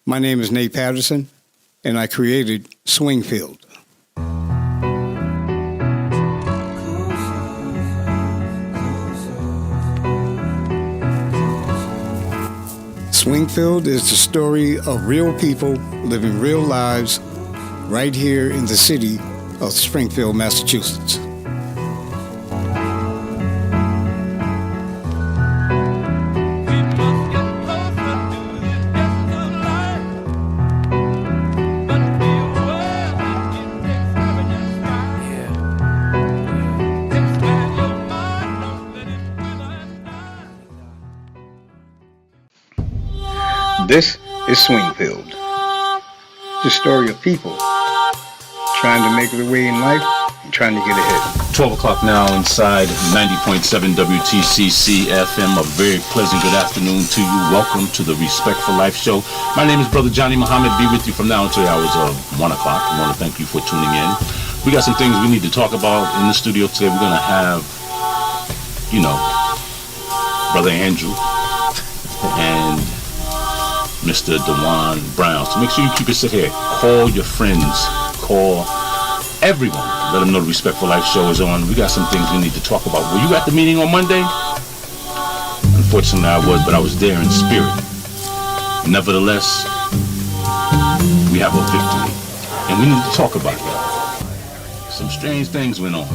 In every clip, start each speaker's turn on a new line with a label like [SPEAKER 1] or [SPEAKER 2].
[SPEAKER 1] My name is Nate Patterson, and I created Swingfield. Swingfield is the story of real people living real lives right here in the city of Springfield, Massachusetts. This is Swingfield, the story of people trying to make their way in life and trying to get ahead.
[SPEAKER 2] 12 o'clock now inside 90.7 WTCC FM. A very pleasant good afternoon to you. Welcome to the Respect for Life show. My name is Brother Johnny Muhammad. Be with you from now until the hours of 1 o'clock. I want to thank you for tuning in. We got some things we need to talk about in the studio today. We're going to have, Brother Andrew and Mr. DeJuan Brown. So make sure you keep it sit here. Call your friends. Call everyone. Let them know the Respect for Life show is on. We got some things we need to talk about. Were you at the meeting on Monday? Unfortunately, I was, but I was there in spirit. Nevertheless, we have a victory, and we need to talk about it. Some strange things went on.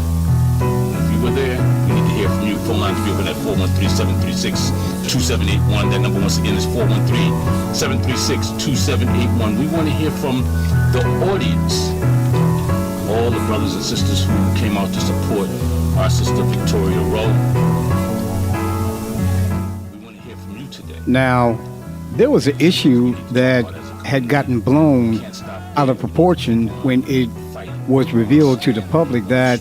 [SPEAKER 2] If you were there, we need to hear from you. Phone lines be open at 413-736-2781. That number once again is 413-736-2781. We want to hear from the audience. All the brothers and sisters who came out to support our sister Victoria Rowe. We want to hear from you today.
[SPEAKER 1] Now, there was an issue that had gotten blown out of proportion when it was revealed to the public that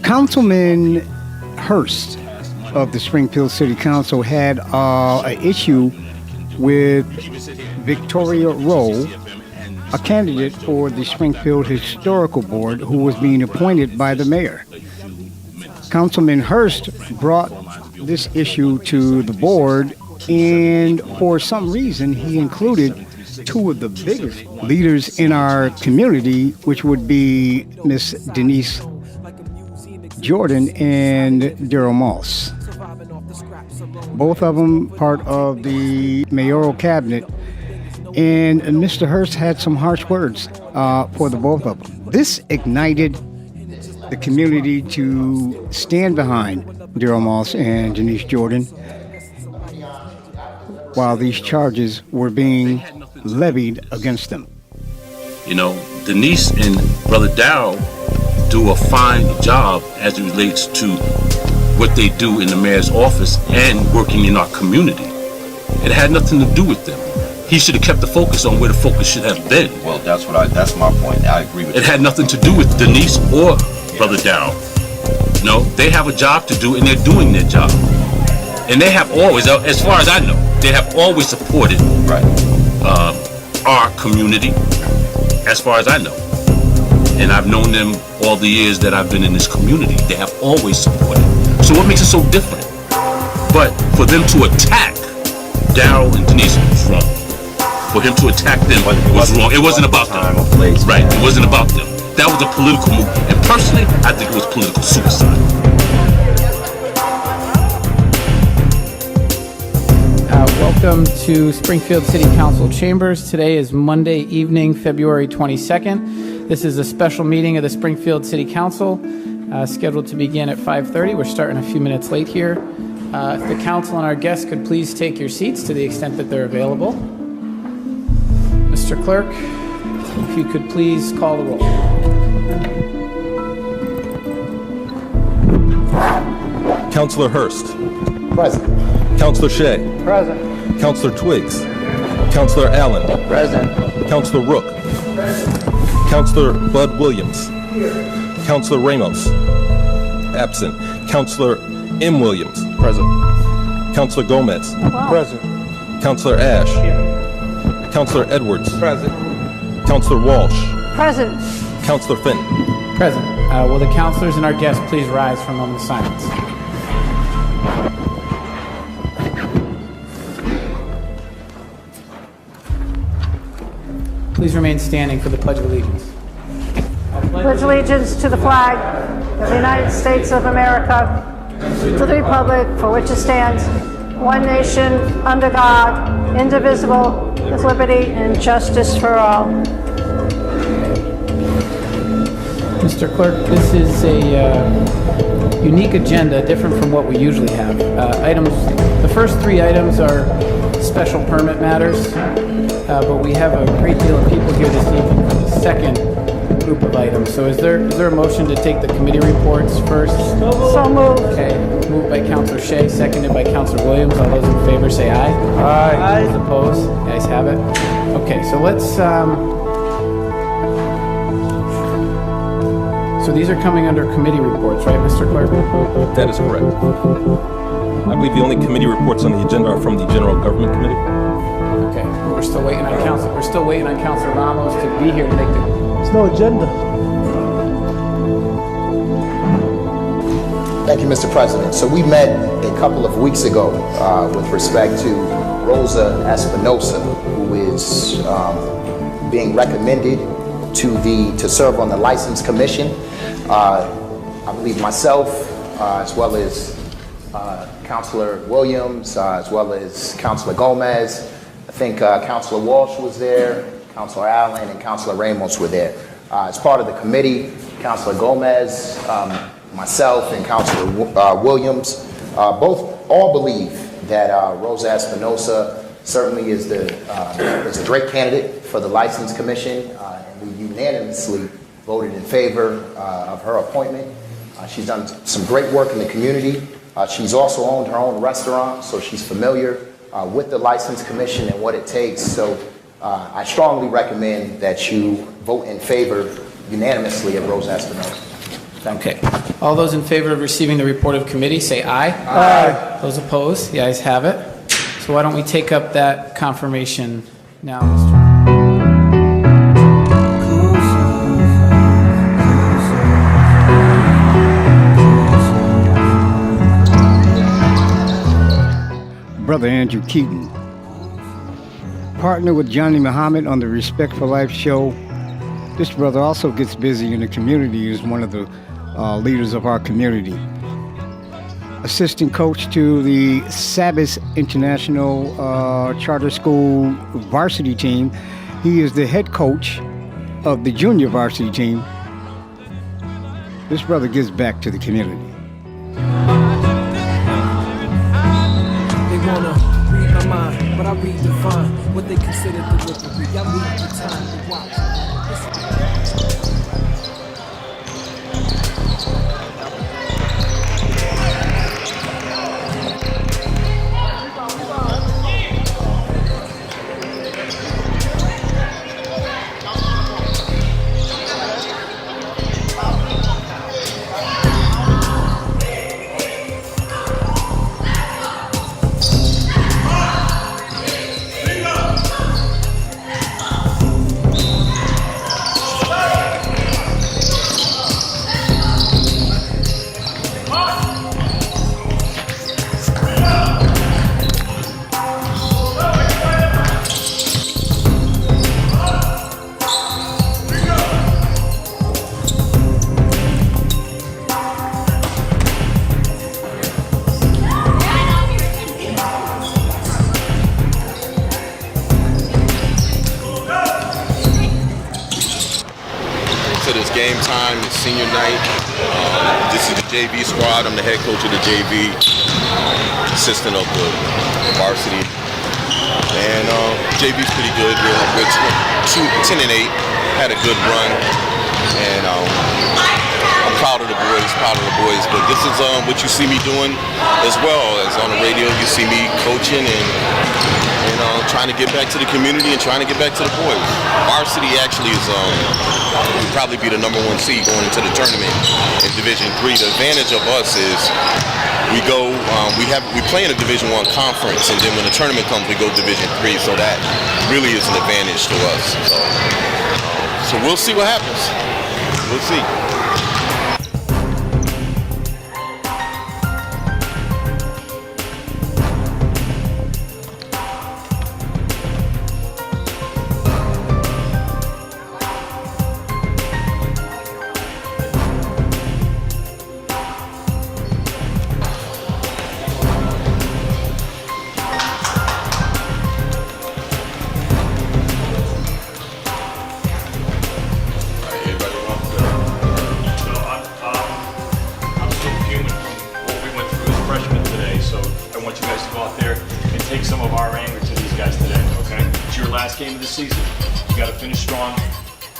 [SPEAKER 1] Councilman Hurst of the Springfield City Council had an issue with Victoria Rowe, a candidate for the Springfield Historical Board who was being appointed by the mayor. Councilman Hurst brought this issue to the board, and for some reason he included two of the biggest leaders in our community, which would be Miss Denise Jordan and Daryl Moss. Both of them part of the mayoral cabinet. And Mr. Hurst had some harsh words for the both of them. This ignited the community to stand behind Daryl Moss and Denise Jordan while these charges were being levied against them.
[SPEAKER 2] Denise and Brother Daryl do a fine job as it relates to what they do in the mayor's office and working in our community. It had nothing to do with them. He should have kept the focus on where the focus should have been.
[SPEAKER 3] Well, that's my point. I agree with
[SPEAKER 2] it. It had nothing to do with Denise or Brother Daryl. They have a job to do, and they're doing their job. And they have always, as far as I know, they have always supported our community, as far as I know. And I've known them all the years that I've been in this community. They have always supported. So what makes it so different? But for them to attack Daryl and Denise was wrong. For him to attack them was wrong. It wasn't about them. Right, it wasn't about them. That was a political move. And personally, I think it was political suicide.
[SPEAKER 4] Welcome to Springfield City Council Chambers. Today is Monday evening, February 22nd. This is a special meeting of the Springfield City Council, scheduled to begin at 5:30. We're starting a few minutes late here. If the council and our guests could please take your seats to the extent that they're available. Mr. Clerk, if you could please call the roll.
[SPEAKER 5] Councilor Hurst.
[SPEAKER 4] Present.
[SPEAKER 5] Councilor Shea.
[SPEAKER 4] Present.
[SPEAKER 5] Councilor Twiggs. Councilor Allen.
[SPEAKER 4] Present.
[SPEAKER 5] Councilor Rook.
[SPEAKER 4] Present.
[SPEAKER 5] Councilor Bud Williams. Councilor Ramos. Absent. Councilor M. Williams.
[SPEAKER 4] Present.
[SPEAKER 5] Councilor Gomez.
[SPEAKER 4] Present.
[SPEAKER 5] Councilor Ash. Councilor Edwards.
[SPEAKER 4] Present.
[SPEAKER 5] Councilor Walsh.
[SPEAKER 6] Present.
[SPEAKER 5] Councilor Finn.
[SPEAKER 4] Present. Will the councilors and our guests please rise for a moment of silence? Please remain standing for the Pledge of Allegiance.
[SPEAKER 6] Pledge allegiance to the flag of the United States of America, to the republic for which it stands, one nation, under God, indivisible, with liberty and justice for all.
[SPEAKER 4] Mr. Clerk, this is a unique agenda, different from what we usually have. The first three items are special permit matters, but we have a great deal of people here this evening for the second group of items. So is there a motion to take the committee reports first?
[SPEAKER 6] So moved.
[SPEAKER 4] Okay, moved by Councilor Shea, seconded by Councilor Williams. All those in favor say aye. Aye. Those opposed? The ayes have it. Okay, so let's, so these are coming under committee reports, right, Mr. Clerk?
[SPEAKER 5] That is correct. I believe the only committee reports on the agenda are from the General Government Committee.
[SPEAKER 4] Okay, we're still waiting on Councilor Ramos to be here to make the,
[SPEAKER 7] There's no agenda.
[SPEAKER 8] Thank you, Mr. President. So we met a couple of weeks ago with respect to Rosa Espinosa, who is being recommended to serve on the License Commission. I believe myself, as well as Councilor Williams, as well as Councilor Gomez, I think Councilor Walsh was there, Councilor Allen, and Councilor Ramos were there. As part of the committee, Councilor Gomez, myself, and Councilor Williams all believe that Rosa Espinosa certainly is a great candidate for the License Commission, and we unanimously voted in favor of her appointment. She's done some great work in the community. She's also owned her own restaurant, so she's familiar with the License Commission and what it takes. So I strongly recommend that you vote in favor unanimously of Rosa Espinosa. Thank you.
[SPEAKER 4] okay. All those in favor of receiving the report of committee say aye. Aye. Those opposed? The ayes have it. So why don't we take up that confirmation now, Mr.
[SPEAKER 1] Brother Andrew Keaton. Partner with Johnny Muhammad on the Respect for Life show. This brother also gets busy in the community. He's one of the leaders of our community. Assistant coach to the Sabbath International Charter School varsity team. He is the head coach of the junior varsity team. This brother gives back to the community.
[SPEAKER 7] They wanna read my mind, but I redefine what they consider delivery. I need the time to watch.
[SPEAKER 9] Game time, it's senior night. This is the JV squad. I'm the head coach of the JV, assistant of the varsity. And JV's pretty good. We're 10-8, had a good run. And I'm proud of the boys, But this is what you see me doing as well as on the radio. You see me coaching and trying to get back to the community and trying to get back to the boys. Varsity actually is would probably be the #1 seed going into the tournament in Division III. The advantage of us is we go, we play in a Division I conference, and then when the tournament comes, we go Division III. So that really is an advantage to us. So we'll see what happens. We'll see.
[SPEAKER 10] guys today, okay? It's your last game of the season. You got to finish strong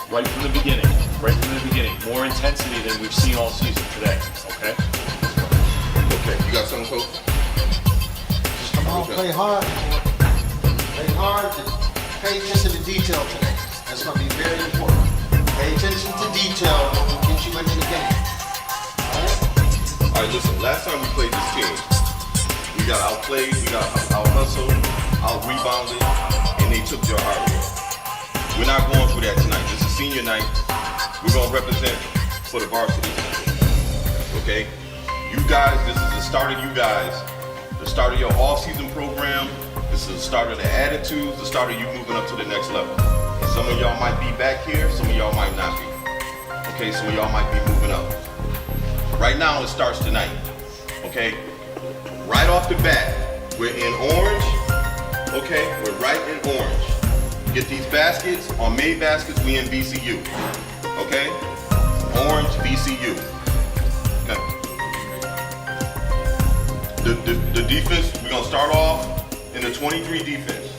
[SPEAKER 10] right from the beginning. Right from the beginning. More intensity than we've seen all season today, okay?
[SPEAKER 9] Okay, you got something, Coach?
[SPEAKER 11] Come on, play hard. Play hard and pay attention to detail today. That's going to be very important. Pay attention to detail when we get you into the game.
[SPEAKER 9] All right, listen, last time we played this team, we got outplayed, we got out-hustled, out-rebounded, and they took your heart away. We're not going through that tonight. This is senior night. We're going to represent for the varsity. Okay? You guys, this is the start of you guys, the start of your off-season program. This is the start of the attitudes, the start of you moving up to the next level. Some of y'all might be back here, some of y'all might not be. Okay, some of y'all might be moving up. Right now, it starts tonight. Okay? Right off the bat, we're in orange. Okay? We're right in orange. Get these baskets. On made baskets, we in VCU. Okay? Orange, VCU. Okay. The defense, we're going to start off in the 23 defense.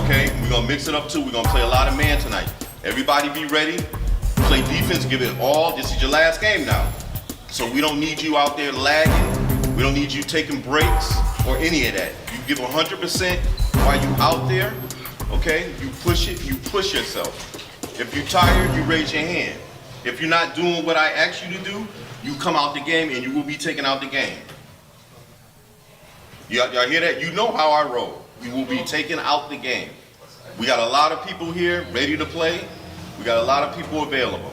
[SPEAKER 9] Okay? We're going to mix it up too. We're going to play a lot of man tonight. Everybody be ready. Play defense, give it all. This is your last game now. So we don't need you out there lagging. We don't need you taking breaks or any of that. You give 100% while you out there. Okay? You push it, you push yourself. If you're tired, you raise your hand. If you're not doing what I asked you to do, you come out the game and you will be taken out the game. Y'all hear that? You know how I roll. You will be taken out the game. We got a lot of people here ready to play. We got a lot of people available.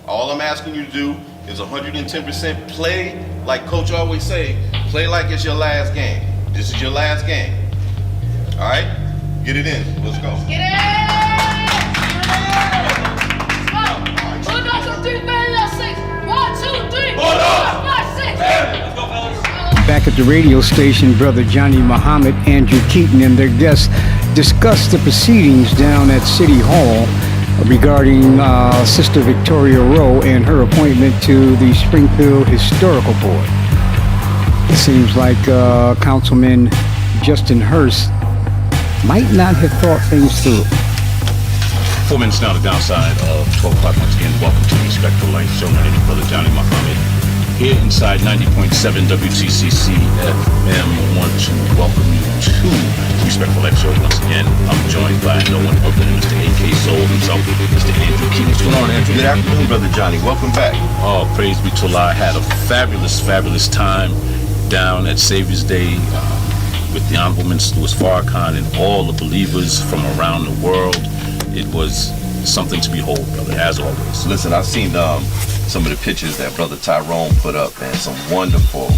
[SPEAKER 9] All I'm asking you to do is 110% play, like Coach always say, play like it's your last game. This is your last game. All right? Get it in. Let's go.
[SPEAKER 12] Get it! Let's go! 1, 2, 3, 4, 6. 1, 2, 3, 4, 5, 6. Let's go, fellas.
[SPEAKER 1] Back at the radio station, Brother Johnny Muhammad, Andrew Keaton, and their guests discussed the proceedings down at City Hall regarding Sister Victoria Rowe and her appointment to the Springfield Historical Board. It seems like Councilman Justin Hurst might not have thought things through.
[SPEAKER 2] 4 minutes down the downside of 12 o'clock. Once again, welcome to the Respectful Life Show. My name is Brother Johnny Muhammad. Here inside 90.7 WTCC FM. I want to welcome you to Respectful Life Show. Once again, I'm joined by no one other than Mr. A.K. Soul himself, Mr. Andrew Keaton. What's going on, Andrew?
[SPEAKER 9] Good afternoon, Brother Johnny. Welcome back.
[SPEAKER 2] Oh, praise be to Allah. I had a fabulous time down at Savior's Day with the Honorable Minister Louis Farrakhan and all the believers from around the world. It was something to behold, brother, as always.
[SPEAKER 3] Listen, I've seen some of the pictures that Brother Tyrone put up, man. Some wonderful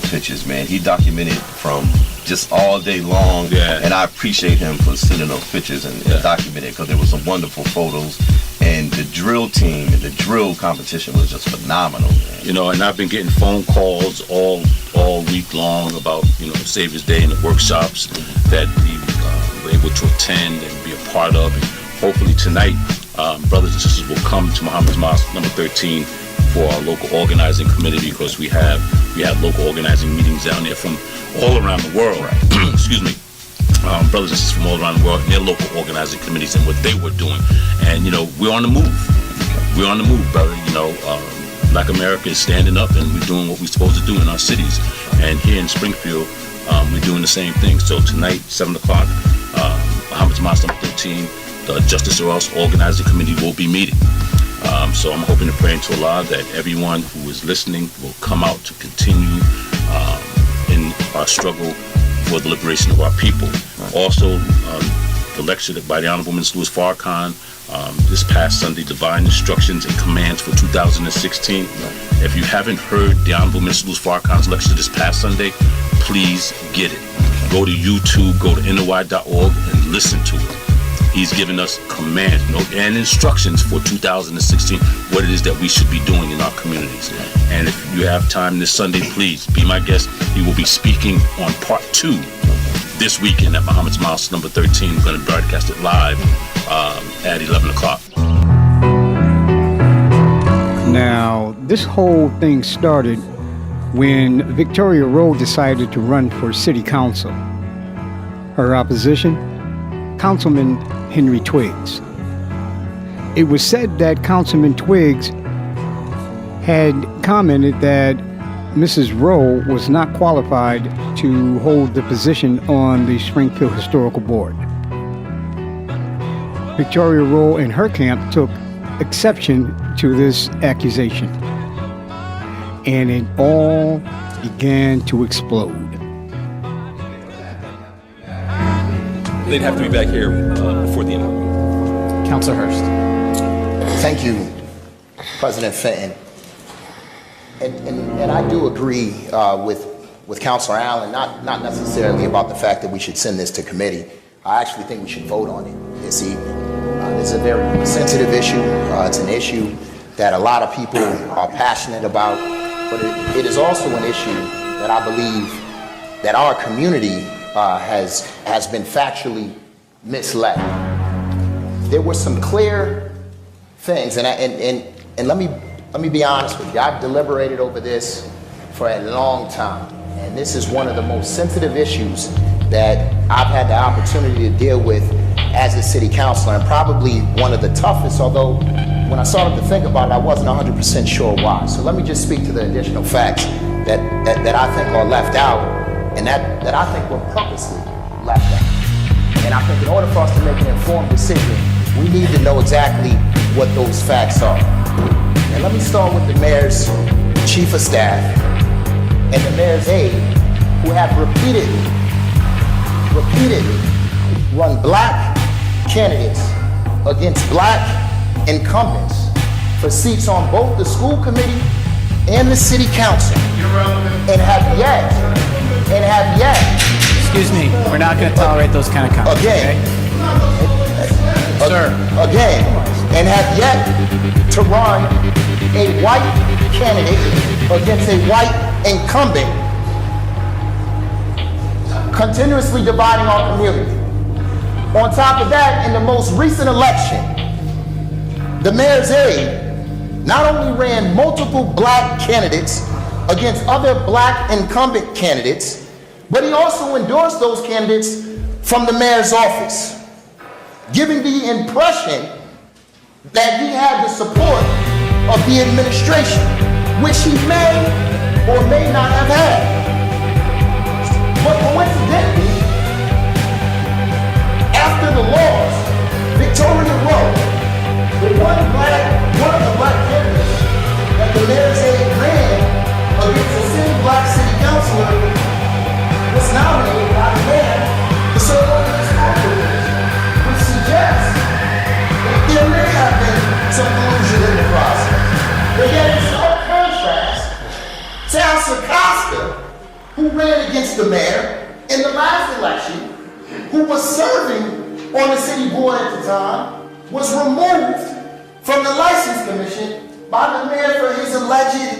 [SPEAKER 3] pictures, man. He documented from just all day long,
[SPEAKER 2] yeah.
[SPEAKER 3] And I appreciate him for sending those pictures and documenting, because there were some wonderful photos. And the drill team and the drill competition was just phenomenal, man.
[SPEAKER 2] You know, and I've been getting phone calls all week long about, you know, Savior's Day and the workshops that we were able to attend and be a part of. And hopefully tonight, brothers and sisters will come to Muhammad's Mosque number 13 for our local organizing committee, because we have local organizing meetings down there from all around the world. Right. Excuse me. Brothers and sisters from all around the world and their local organizing committees and what they were doing. And, you know, we're on the move. We're on the move, brother. You know, Black America is standing up and we're doing what we're supposed to do in our cities. And here in Springfield, we're doing the same thing. So tonight, 7 o'clock, Muhammad's Mosque number 13, the Justice or Else Organizing Committee will be meeting. So I'm hoping and praying to Allah that everyone who is listening will come out to continue in our struggle for the liberation of our people. Right. Also, the lecture by the Honorable Minister Louis Farrakhan this past Sunday, Divine Instructions and Commands for 2016. Right. If you haven't heard the Honorable Minister Louis Farrakhan's lecture this past Sunday, please get it. Go to YouTube, go to NOI.org and listen to it. He's given us commands, and instructions for 2016, what it is that we should be doing in our communities. And if you have time this Sunday, please be my guest. He will be speaking on part 2 this weekend at Muhammad's Mosque number 13. We're going to broadcast it live at 11 o'clock.
[SPEAKER 1] Now, this whole thing started when Victoria Rowe decided to run for city council. her opposition, Councilman Henry Twiggs. It was said that Councilman Twiggs had commented that Mrs. Rowe was not qualified to hold the position on the Springfield Historical Board. Victoria Rowe and her camp took exception to this accusation, and it all began to explode.
[SPEAKER 5] They'd have to be back here before the end.
[SPEAKER 4] Councilor Hurst.
[SPEAKER 8] Thank you, President Fenton. And I do agree with Councilor Allen, not necessarily about the fact that we should send this to committee. I actually think we should vote on it this evening. This is a very sensitive issue. It's an issue that a lot of people are passionate about, but it is also an issue that I believe that our community has been factually misled. There were some clear things, and let me be honest with you. I've deliberated over this for a long time, and this is one of the most sensitive issues that I've had the opportunity to deal with as a city councilor, and probably one of the toughest, although when I started to think about it, I wasn't 100% sure why. So let me just speak to the additional facts that I think are left out, and that I think were purposely left out. And I think in order for us to make an informed decision, we need to know exactly what those facts are. And let me start with the mayor's chief of staff and the mayor's aide, who have repeatedly run black candidates against black incumbents for seats on both the school committee and the city council, and have yet.
[SPEAKER 4] Excuse me, we're not going to tolerate those kind of comments.
[SPEAKER 8] Again,
[SPEAKER 4] okay? Sir.
[SPEAKER 8] Again, and have yet to run a white candidate against a white incumbent, continuously dividing our community. On top of that, in the most recent election, the mayor's aide not only ran multiple black candidates against other black incumbent candidates, but he also endorsed those candidates from the mayor's office, giving the impression that he had the support of the administration, which he may or may not have had. But coincidentally, after the loss, Victoria Rowe, one of the black candidates that the mayor's aide ran against a sitting black city councilor, was nominated by the mayor to serve on the historical commission, which suggests that there may have been some collusion in the process. But yet in stark contrast, Councilor Costa, who ran against the mayor in the last election, who was serving on the city board at the time, was removed from the license commission by the mayor for his alleged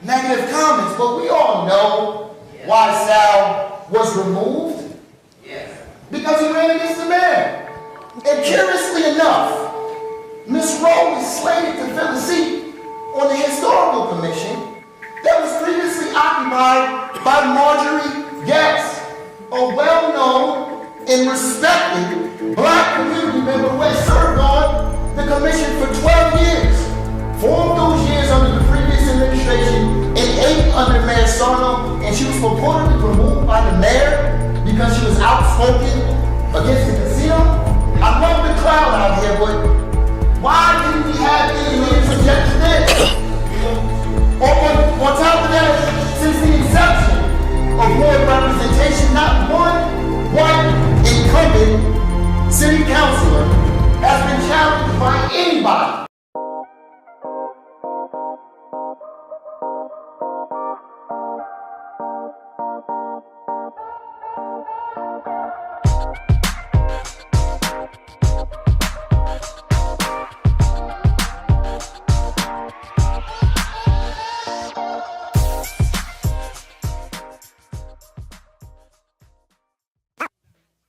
[SPEAKER 8] negative comments. But we all know why Sal was removed. Because he ran against the mayor. And curiously enough, Ms. Rowe is slated to fill a seat on the historical commission that was previously occupied by Marjorie Guest, a well-known and respected black community member who had served on the commission for 12 years. 4 of those years under the previous administration and 8 under Mayor Sarno, and she was purportedly removed by the mayor because she was outspoken against the casino. I love the crowd out here, but why didn't we have any leaders object to this? On top of that, since the inception of board representation, not one white incumbent city councilor has been challenged by anybody.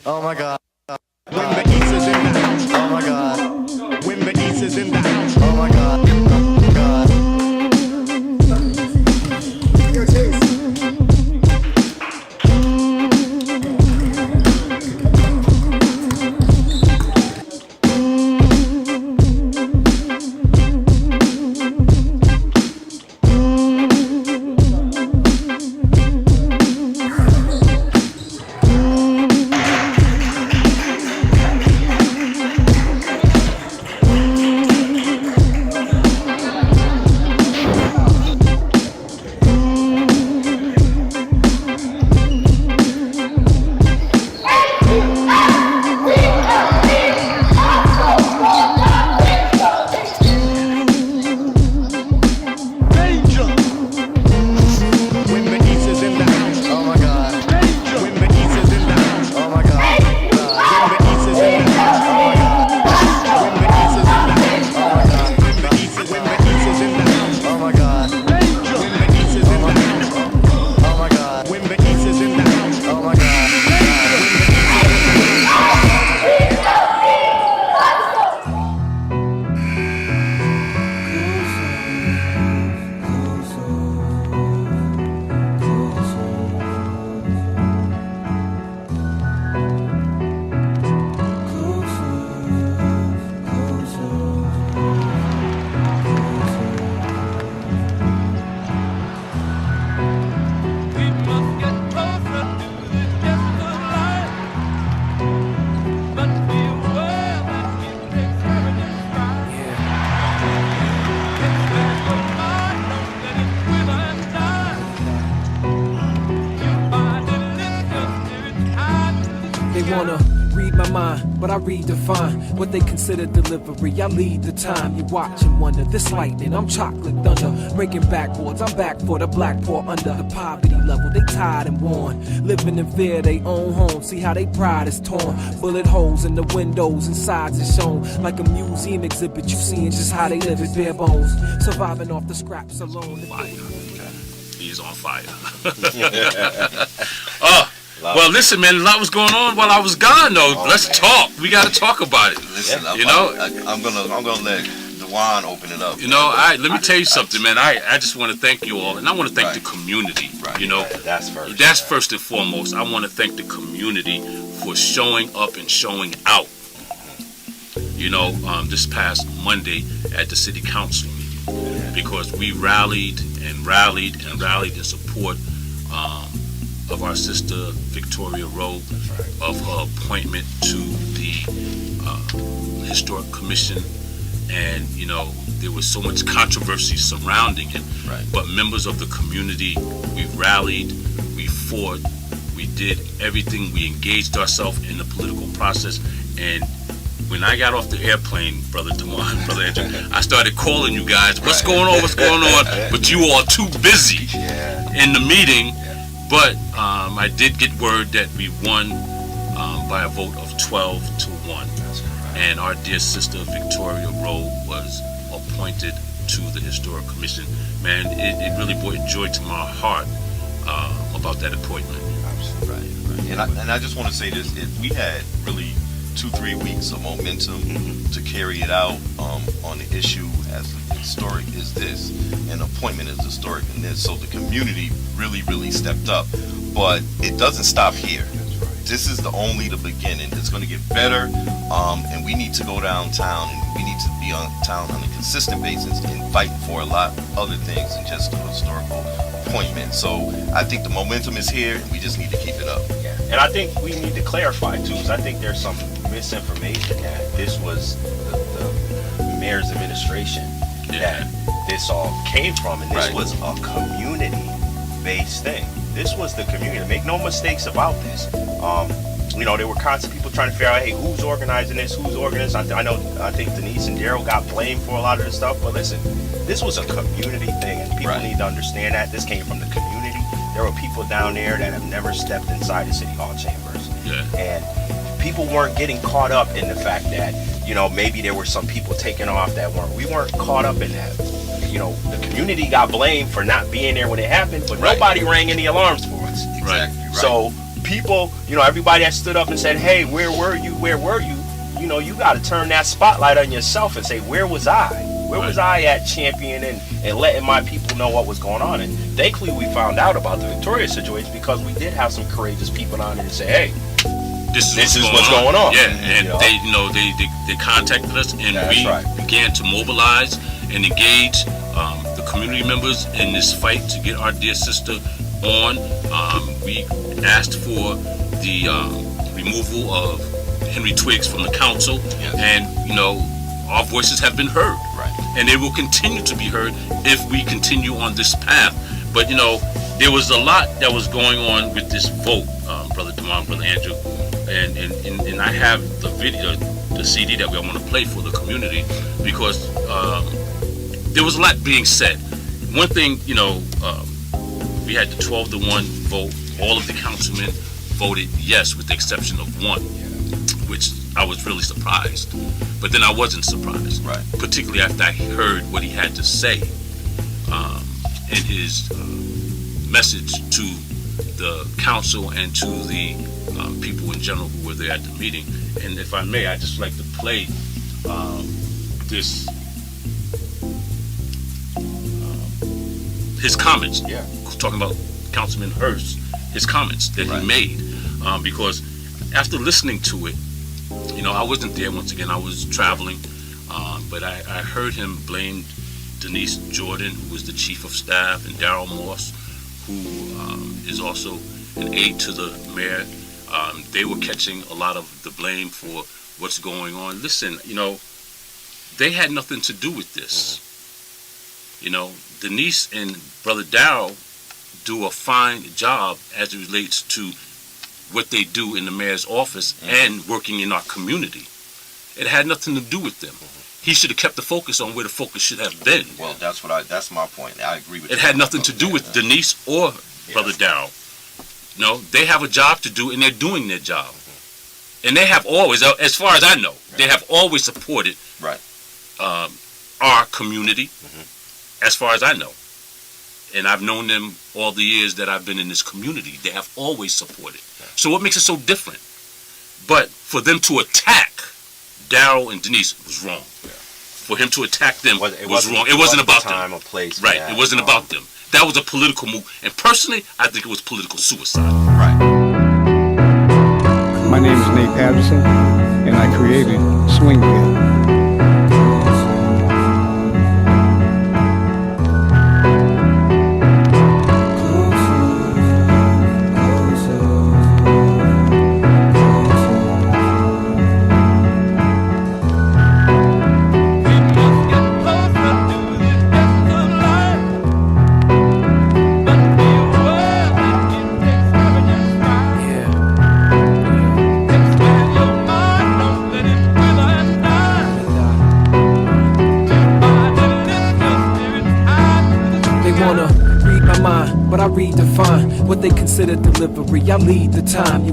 [SPEAKER 13] Oh my God. When the East is in the house. Oh my God. When the East is in the house. Oh my God. God.
[SPEAKER 7] They wanna read my mind, but I redefine what they consider delivery. I lead the time. You watch and wonder. This lightning, I'm chocolate thunder. Breaking backboards, I'm back for the black pour under the poverty level. They tired and worn, living in fear. They own home. See how they pride is torn. Bullet holes in the windows and sides is shown like a museum exhibit. You seeing just how they live it, bare bones, surviving off the scraps alone.
[SPEAKER 2] He's on fire. Well, listen, man, a lot was going on while I was gone, though. Let's talk. We got to talk about it.
[SPEAKER 3] Listen,
[SPEAKER 2] you know,
[SPEAKER 3] I'm gonna let Dewan open it up.
[SPEAKER 2] You know, let me tell you something, man. I just want to thank you all, and I want to thank the community. You know,
[SPEAKER 3] that's first.
[SPEAKER 2] That's first and foremost. I want to thank the community for showing up and showing out. You know, this past Monday at the city council meeting, because we rallied in support of our sister Victoria Rowe, of her appointment to the Historic Commission. And, you know, there was so much controversy surrounding it. But members of the community, we rallied, we fought, we did everything, we engaged ourselves in the political process. And when I got off the airplane, Brother Dewan, Brother Andrew, I started calling you guys, what's going on? But you all too busy in the meeting. But I did get word that we won by a vote of 12-1. And our dear sister Victoria Rowe was appointed to the Historic Commission. Man, it really brought joy to my heart about that appointment.
[SPEAKER 3] Right. And I just want to say this: we had really 2-3 weeks of momentum to carry it out on the issue as historic as this, and appointment as historic in this. So the community really stepped up, but it doesn't stop here. This is only the beginning. It's going to get better, and we need to go downtown, and we need to be on town on a consistent basis and fighting for a lot of other things than just a historical appointment. So I think the momentum is here, and we just need to keep it up.
[SPEAKER 14] And I think we need to clarify too, because I think there's some misinformation that this was the mayor's administration that this all came from, and this was a community-based thing. This was the community. Make no mistakes about this. You know, there were constant people trying to figure out, hey, who's organizing this? Who's organizing? I think Denise and Daryl got blamed for a lot of this stuff. But listen, this was a community thing, and people need to understand that this came from the community. There were people down there that have never stepped inside the city hall chambers, and people weren't getting caught up in the fact that, you know, maybe there were some people taking off that weren't. We weren't caught up in that. You know, the community got blamed for not being there when it happened, but nobody rang any alarms for us. So people, you know, everybody that stood up and said, hey, where were you? Where were you? You know, you got to turn that spotlight on yourself and say, where was I? Where was I at championing and letting my people know what was going on? And thankfully we found out about the Victoria situation, because we did have some courageous people on there to say, hey, this is what's going on.
[SPEAKER 2] Yeah, and they contacted us, and we began to mobilize and engage the community members in this fight to get our dear sister on. We asked for the removal of Henry Twiggs from the council, and, you know, our voices have been heard, and they will continue to be heard if we continue on this path. But, you know, there was a lot that was going on with this vote, Brother Dewan, Brother Andrew, and I have the video, the CD that we want to play for the community, because there was a lot being said. One thing, you know, we had the 12-1 vote. All of the councilmen voted yes, with the exception of one, which I was really surprised. But then I wasn't surprised, particularly after I heard what he had to say in his message to the council and to the people in general who were there at the meeting. And if I may, I'd just like to play his comments, talking about Councilman Hurst, his comments that he made, because after listening to it, you know, I wasn't there once again, I was traveling, but I heard him blame Denise Jordan, who was the chief of staff, and Daryl Moss, who is also an aide to the mayor. They were catching a lot of the blame for what's going on. Listen, you know, they had nothing to do with this. You know, Denise and Brother Daryl do a fine job as it relates to what they do in the mayor's office and working in our community. It had nothing to do with them. He should have kept the focus on where the focus should have been.
[SPEAKER 3] Well, that's my point. I agree with you.
[SPEAKER 2] It had nothing to do with Denise or Brother Darrell. No, they have a job to do, and they're doing their job. And they have always, as far as I know, they have always supported our community, as far as I know. And I've known them all the years that I've been in this community. They have always supported. So what makes it so different? But for them to attack Darrell and Denise was wrong. For him to attack them was wrong. It wasn't about
[SPEAKER 14] time
[SPEAKER 2] them.
[SPEAKER 14] or place.
[SPEAKER 2] Right. It wasn't about them. That was a political move. And personally, I think it was political suicide.
[SPEAKER 3] Right.
[SPEAKER 1] My name is Nate Patterson, and I created Swingfield.
[SPEAKER 7] But I redefine what they consider delivery. I lead the time. You